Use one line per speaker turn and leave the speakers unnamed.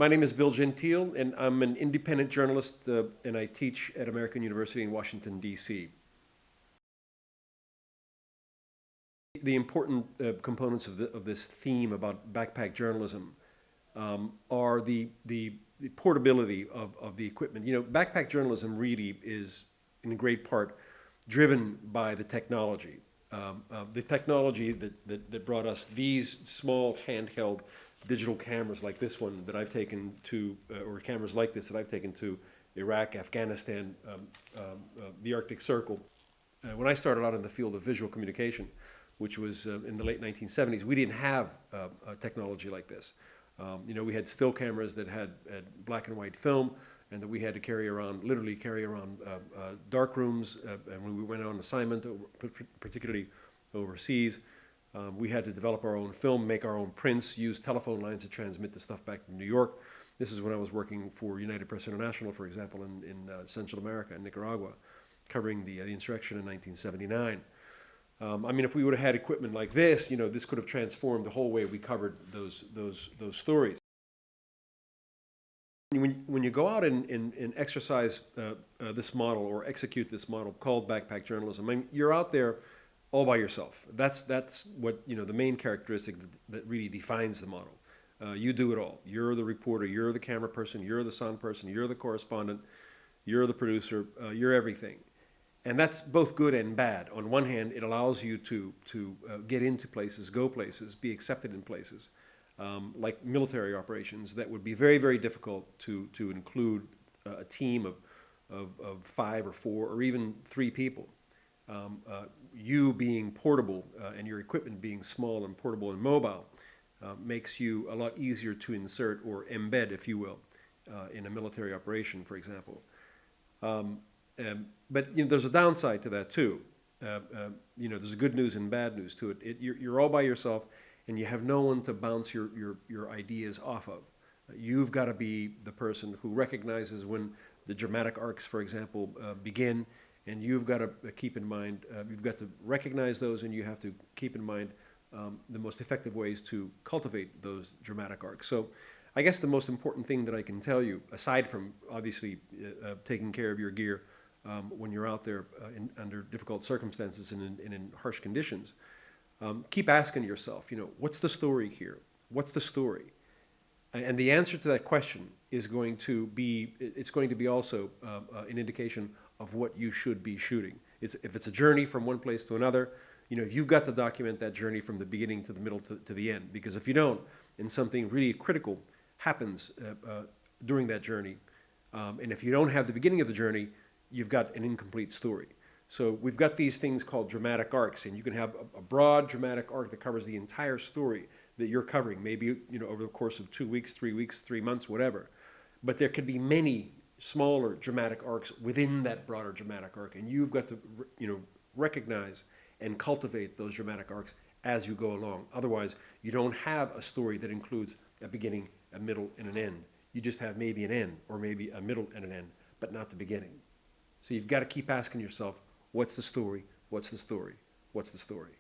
My name is Bill Gentile, and I'm an independent journalist, and I teach at American University in Washington, D.C. The important components of this theme about backpack journalism are the portability of the equipment. You know, backpack journalism really is, in great part, driven by the technology. The technology that brought us these small handheld digital cameras like this one that I've taken to, or cameras like this that I've taken to Iraq, Afghanistan, the Arctic Circle. When I started out in the field of visual communication, which was in the late 1970s, we didn't have technology like this. You know, we had still cameras that had black and white film, and that we had to carry around, literally carry around dark rooms. And when we went on assignment, particularly overseas, we had to develop our own film, make our own prints, use telephone lines to transmit the stuff back to New York. This is when I was working for United Press International, for example, in Central America, in Nicaragua, covering the insurrection in 1979. I mean, if we would have had equipment like this, you know, this could have transformed the whole way we covered those stories. When you go out and exercise this model or execute this model called backpack journalism, I mean, you're out there all by yourself. That's what, you know, the main characteristic that really defines the model. You do it all. You're the reporter, you're the camera person, you're the sound person, you're the correspondent, you're the producer, you're everything. And that's both good and bad. On one hand, it allows you to get into places, go places, be accepted in places, like military operations that would be very, very difficult to include a team of 5 or 4 or even 3 people. You being portable and your equipment being small and portable and mobile makes you a lot easier to insert or embed, if you will, in a military operation, for example. But you know, there's a downside to that too. You know, there's good news and bad news to it. You're all by yourself, and you have no one to bounce your ideas off of. You've got to be the person who recognizes when the dramatic arcs, for example, begin, and you've got to keep in mind, you've got to recognize those, and you have to keep in mind the most effective ways to cultivate those dramatic arcs. So I guess the most important thing that I can tell you, aside from obviously taking care of your gear when you're out there under difficult circumstances and in harsh conditions, keep asking yourself, you know, what's the story here? What's the story? And the answer to that question is going to be, it's going to be also an indication of what you should be shooting. If it's a journey from one place to another, you know, you've got to document that journey from the beginning to the middle to the end. Because if you don't, and something really critical happens during that journey, and if you don't have the beginning of the journey, you've got an incomplete story. So we've got these things called dramatic arcs, and you can have a broad dramatic arc that covers the entire story that you're covering, maybe, you know, over the course of 2 weeks, 3 weeks, 3 months, whatever. But there could be many smaller dramatic arcs within that broader dramatic arc, and you've got to, you know, recognize and cultivate those dramatic arcs as you go along. Otherwise, you don't have a story that includes a beginning, a middle, and an end. You just have maybe an end, or maybe a middle and an end, but not the beginning. So you've got to keep asking yourself, what's the story? What's the story? What's the story?